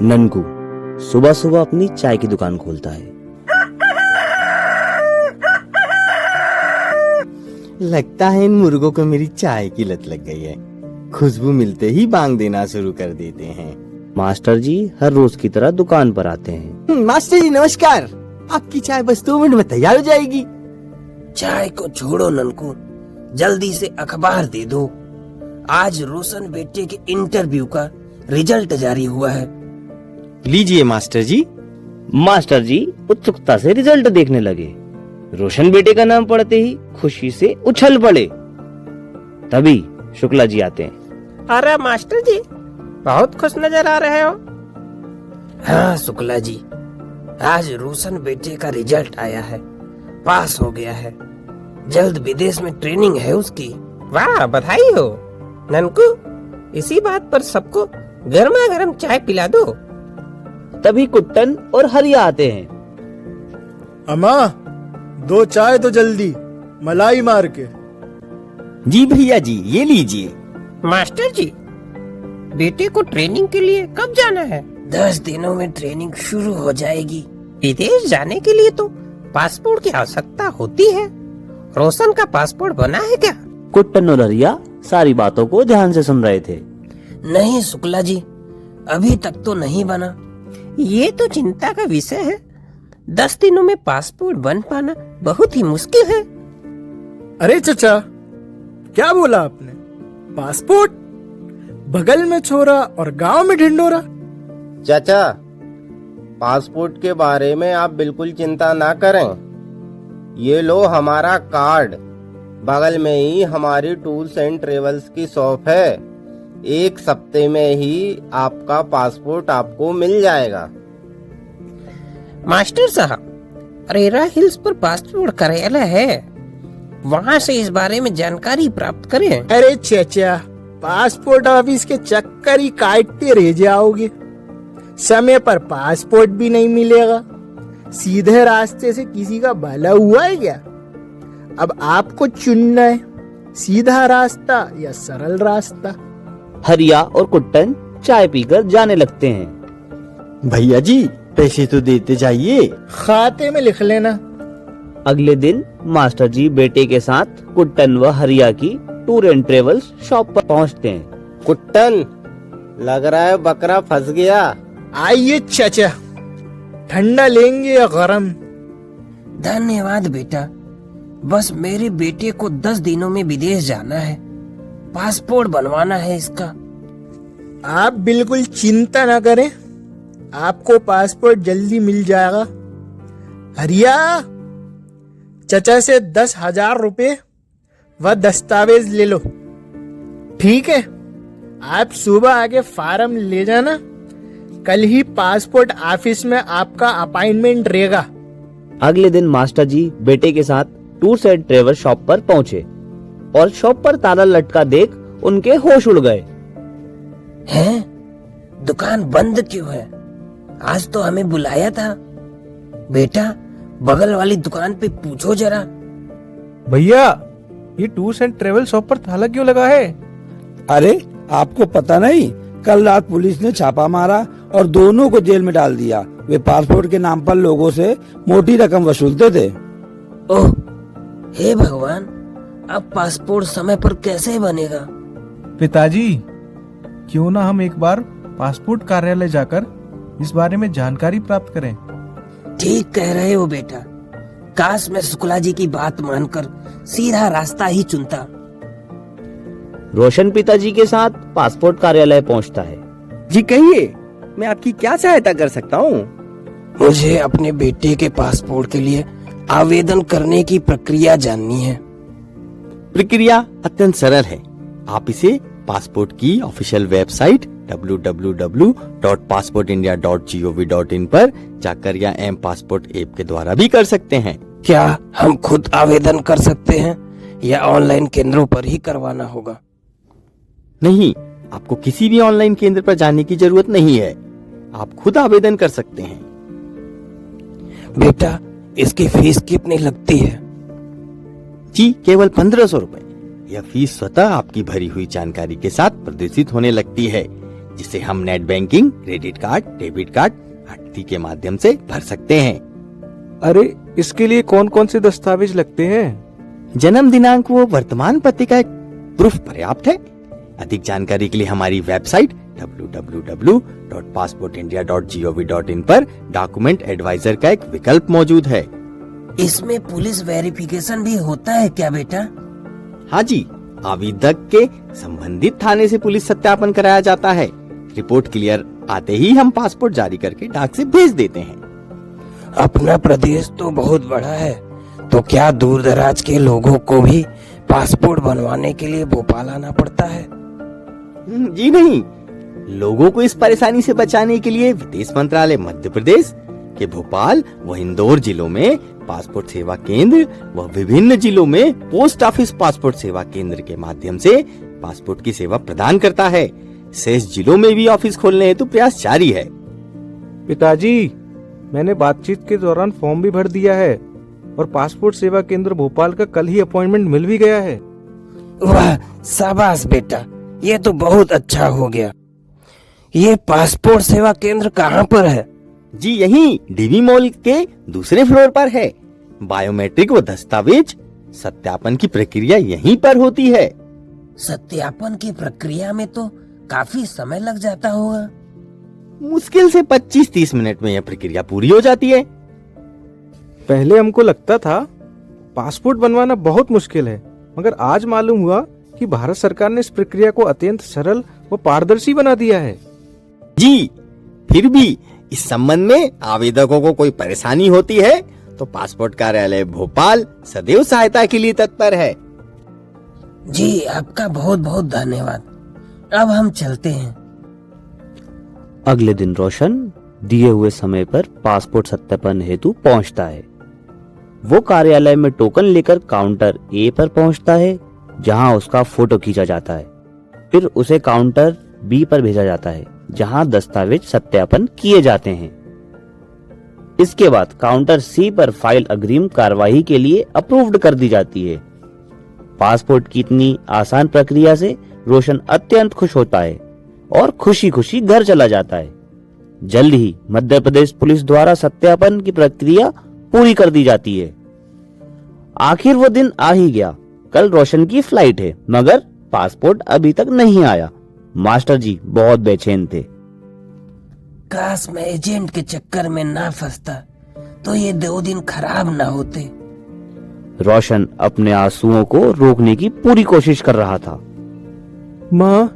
ननकू सुबह सुबह अपनी चाय की दुकान खोलता है। लगता है इन मुर्गों को मेरी चाय की लत लग गई है। खुशबू मिलते ही बांग देना शुरू कर देते हैं। मास्टर जी हर रोज की तरह दुकान पर आते हैं। मास्टर जी नमस्कार, आपकी चाय बस 2 मिनट में तैयार हो जाएगी। चाय को छोड़ो ननकू, जल्दी से अखबार दे दो। आज रोशन बेटे के इंटरव्यू का रिजल्ट जारी हुआ है। लीजिए मास्टर जी। मास्टर जी उत्सुकता से रिजल्ट देखने लगे। रोशन बेटे का नाम पढ़ते ही खुशी से उछल पड़े। तभी शुक्ला जी आते हैं। अरे मास्टर जी, बहुत खुश नजर आ रहे हो। हाँ शुक्ला जी, आज रोशन बेटे का रिजल्ट आया है, पास हो गया है। जल्द विदेश में ट्रेनिंग है उसकी। वाह, बधाई हो। ननकू, इसी बात पर सबको गर्मा गर्म चाय पिला दो। तभी कुट्टन और हरिया आते हैं। अम्मा 2 चाय तो जल्दी, मलाई मार के। जी भैया जी, ये लीजिए। मास्टर जी, बेटे को ट्रेनिंग के लिए कब जाना है? 10 दिनों में ट्रेनिंग शुरू हो जाएगी। विदेश जाने के लिए तो पासपोर्ट की आवश्यकता होती है। रोशन का पासपोर्ट बना है क्या? कुट्टन और हरिया सारी बातों को ध्यान से सुन रहे थे। नहीं शुक्ला जी, अभी तक तो नहीं बना। ये तो चिंता का विषय है। 10 दिनों में पासपोर्ट बन पाना बहुत ही मुश्किल है। अरे चचा, क्या बोला आपने? पासपोर्ट? बगल में छोरा और गांव में ढिंडोरा। चाचा, पासपोर्ट के बारे में आप बिल्कुल चिंता ना करें। ये लो हमारा कार्ड। बगल में ही हमारी टूर्स एंड ट्रेवल्स की शॉप है। 1 हफ्ते में ही आपका पासपोर्ट आपको मिल जाएगा। मास्टर साहब, रेरा हिल्स पर पासपोर्ट कार्यालय है, वहाँ से इस बारे में जानकारी प्राप्त करें। अरे चचा, पासपोर्ट ऑफिस के चक्कर ही काटते रह जाओगे। समय पर पासपोर्ट भी नहीं मिलेगा। सीधे रास्ते से किसी का भला हुआ है क्या? अब आपको चुनना है, सीधा रास्ता या सरल रास्ता। हरिया और कुट्टन चाय पीकर जाने लगते हैं। भैया जी, पैसे तो देते जाइए। खाते में लिख लेना। अगले दिन मास्टर जी बेटे के साथ कुट्टन व हरिया की टूर एंड ट्रेवल्स शॉप पर पहुंचते हैं। कुट्टन, लग रहा है बकरा फंस गया। आइए चचा, ठंडा लेंगे या गरम? धन्यवाद बेटा, बस मेरे बेटे को 10 दिनों में विदेश जाना है। पासपोर्ट बनवाना है इसका। आप बिल्कुल चिंता न करें, आपको पासपोर्ट जल्दी मिल जाएगा। हरिया, चचा से 10,000 रुपए व दस्तावेज ले लो। ठीक है, आप सुबह आके फार्म ले जाना। कल ही पासपोर्ट ऑफिस में आपका अपॉइंटमेंट रहेगा। अगले दिन मास्टर जी बेटे के साथ टूर्स एंड ट्रेवल शॉप पर पहुंचे और शॉप पर ताला लटका देख उनके होश उड़ गए। हैं? दुकान बंद क्यों है? आज तो हमें बुलाया था। बेटा, बगल वाली दुकान पे पूछो जरा। भैया, ये टूर्स एंड ट्रेवल शॉप पर ताला क्यों लगा है? अरे आपको पता नहीं, कल रात पुलिस ने छापा मारा और दोनों को जेल में डाल दिया। वे पासपोर्ट के नाम पर लोगों से मोटी रकम वसूलते थे। ओह हे भगवान, अब पासपोर्ट समय पर कैसे बनेगा? पिताजी, क्यों ना हम एक बार पासपोर्ट कार्यालय जाकर इस बारे में जानकारी प्राप्त करें। ठीक कह रहे हो बेटा, काश मैं शुक्ला जी की बात मानकर सीधा रास्ता ही चुनता। रोशन पिताजी के साथ पासपोर्ट कार्यालय पहुंचता है। जी कहिए, मैं आपकी क्या सहायता कर सकता हूँ? मुझे अपने बेटे के पासपोर्ट के लिए आवेदन करने की प्रक्रिया जाननी है। प्रक्रिया अत्यंत सरल है। आप इसे पासपोर्ट की ऑफिशियल वेबसाइट www.passportindia.gov.in पर जाकर या एम पासपोर्ट ऐप के द्वारा भी कर सकते हैं। क्या हम खुद आवेदन कर सकते हैं या ऑनलाइन केंद्रों पर ही करवाना होगा? नहीं, आपको किसी भी ऑनलाइन केंद्र पर जाने की जरूरत नहीं है। आप खुद आवेदन कर सकते हैं। बेटा, इसकी फीस कितनी लगती है? जी केवल 1500 रुपए। यह फीस स्वतः आपकी भरी हुई जानकारी के साथ प्रदर्शित होने लगती है, जिसे हम net banking, credit card, debit card आदि के माध्यम से भर सकते हैं। अरे इसके लिए कौन कौन से दस्तावेज लगते हैं? जन्म दिनांक व वर्तमान पते का एक प्रूफ पर्याप्त है। अधिक जानकारी के लिए हमारी वेबसाइट www.passportindia.gov.in पर डॉक्यूमेंट एडवाइजर का एक विकल्प मौजूद है। इसमें पुलिस वेरिफिकेशन भी होता है क्या बेटा? हाँ जी, आवेदक के संबंधित थाने से पुलिस सत्यापन कराया जाता है। रिपोर्ट क्लियर आते ही हम पासपोर्ट जारी करके डाक से भेज देते हैं। अपना प्रदेश तो बहुत बड़ा है, तो क्या दूर दराज के लोगों को भी पासपोर्ट बनवाने के लिए भोपाल आना पड़ता है? जी नहीं, लोगों को इस परेशानी से बचाने के लिए विदेश मंत्रालय मध्य प्रदेश के भोपाल व इंदौर जिलों में पासपोर्ट सेवा केंद्र व विभिन्न जिलों में पोस्ट ऑफिस पासपोर्ट सेवा केंद्र के माध्यम से पासपोर्ट की सेवा प्रदान करता है। शेष जिलों में भी ऑफिस खोलने हेतु प्रयास जारी है। पिताजी, मैंने बातचीत के दौरान फॉर्म भी भर दिया है और पासपोर्ट सेवा केंद्र भोपाल का कल ही अपॉइंटमेंट मिल भी गया है। वाह, शाबाश बेटा, ये तो बहुत अच्छा हो गया। ये पासपोर्ट सेवा केंद्र कहाँ पर है? जी यहीं डीवी मॉल के दूसरे फ्लोर पर है। बायोमेट्रिक व दस्तावेज सत्यापन की प्रक्रिया यहीं पर होती है। सत्यापन की प्रक्रिया में तो काफी समय लग जाता होगा। मुश्किल से 25-30 मिनट में यह प्रक्रिया पूरी हो जाती है। पहले हमको लगता था पासपोर्ट बनवाना बहुत मुश्किल है, मगर आज मालूम हुआ कि भारत सरकार ने इस प्रक्रिया को अत्यंत सरल व पारदर्शी बना दिया है। जी, फिर भी इस संबंध में आवेदकों को कोई परेशानी होती है तो पासपोर्ट कार्यालय भोपाल सदैव सहायता के लिए तत्पर है। जी, आपका बहुत बहुत धन्यवाद। अब हम चलते हैं। अगले दिन रोशन दिए हुए समय पर पासपोर्ट सत्यापन हेतु पहुंचता है। वो कार्यालय में टोकन लेकर काउंटर ए पर पहुंचता है, जहां उसका फोटो खींचा जाता है। फिर उसे काउंटर बी पर भेजा जाता है, जहां दस्तावेज सत्यापन किए जाते हैं। इसके बाद काउंटर सी पर फाइल अग्रिम कार्यवाही के लिए अप्रूव्ड कर दी जाती है। पासपोर्ट की इतनी आसान प्रक्रिया से रोशन अत्यंत खुश होता है और खुशी खुशी घर चला जाता है। जल्द ही मध्य प्रदेश पुलिस द्वारा सत्यापन की प्रक्रिया पूरी कर दी जाती है। आखिर वो दिन आ ही गया। कल रोशन की फ्लाइट है, मगर पासपोर्ट अभी तक नहीं आया। मास्टर जी बहुत बेचैन थे। काश मैं एजेंट के चक्कर में ना फंसता, तो ये 2 दिन खराब ना होते। रोशन अपने आंसुओं को रोकने की पूरी कोशिश कर रहा था। माँ,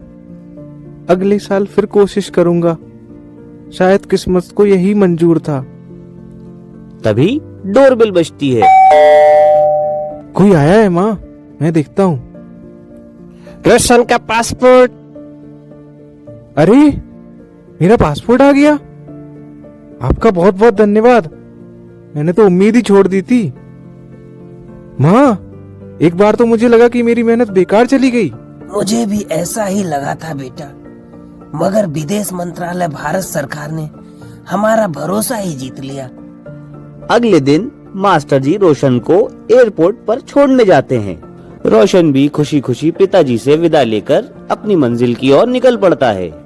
अगले साल फिर कोशिश करूंगा। शायद किस्मत को यही मंजूर था। तभी डोरबेल बजती है। कोई आया है माँ, मैं देखता हूँ। रोशन का पासपोर्ट। अरे, मेरा पासपोर्ट आ गया। आपका बहुत बहुत धन्यवाद। मैंने तो उम्मीद ही छोड़ दी थी। माँ, एक बार तो मुझे लगा कि मेरी मेहनत बेकार चली गई। मुझे भी ऐसा ही लगा था बेटा, मगर विदेश मंत्रालय भारत सरकार ने हमारा भरोसा ही जीत लिया। अगले दिन मास्टर जी रोशन को एयरपोर्ट पर छोड़ने जाते हैं। रोशन भी खुशी खुशी पिताजी से विदा लेकर अपनी मंजिल की ओर निकल पड़ता है।